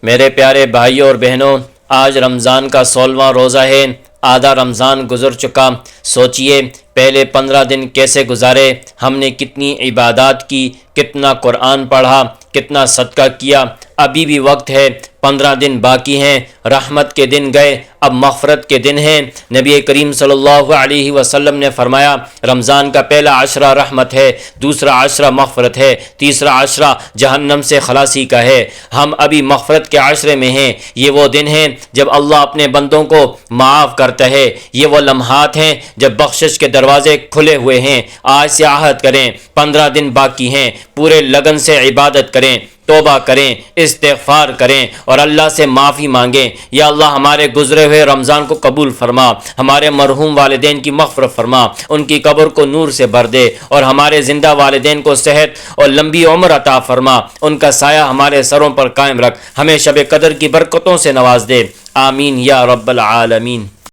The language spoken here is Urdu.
میرے پیارے بھائیوں اور بہنوں، آج رمضان کا 16واں روزہ ہے۔ آدھا رمضان گزر چکا۔ سوچئے پہلے 15 دن کیسے گزارے، ہم نے کتنی عبادات کی، کتنا قرآن پڑھا، کتنا صدقہ کیا۔ ابھی بھی وقت ہے، 15 دن باقی ہیں۔ رحمت کے دن گئے، اب مغفرت کے دن ہیں۔ نبی کریم صلی اللہ علیہ وسلم نے فرمایا رمضان کا پہلا عشرہ رحمت ہے، دوسرا عشرہ مغفرت ہے، تیسرا عشرہ جہنم سے خلاصی کا ہے۔ ہم ابھی مغفرت کے عشرے میں ہیں۔ یہ وہ دن ہیں جب اللہ اپنے بندوں کو معاف کرتا ہے۔ یہ وہ لمحات ہیں جب بخشش کے دروازے کھلے ہوئے ہیں۔ آج سے عہد کریں، 15 دن باقی ہیں، پورے لگن سے عبادت کریں، توبہ کریں، استغفار کریں اور اللہ سے معافی مانگیں۔ یا اللہ ہمارے گزرے ہوئے رمضان کو قبول فرما، ہمارے مرحوم والدین کی مغفرت فرما، ان کی قبر کو نور سے بھر دے اور ہمارے زندہ والدین کو صحت اور لمبی عمر عطا فرما، ان کا سایہ ہمارے سروں پر قائم رکھ، ہمیں شب قدر کی برکتوں سے نواز دے۔ آمین یا رب العالمین۔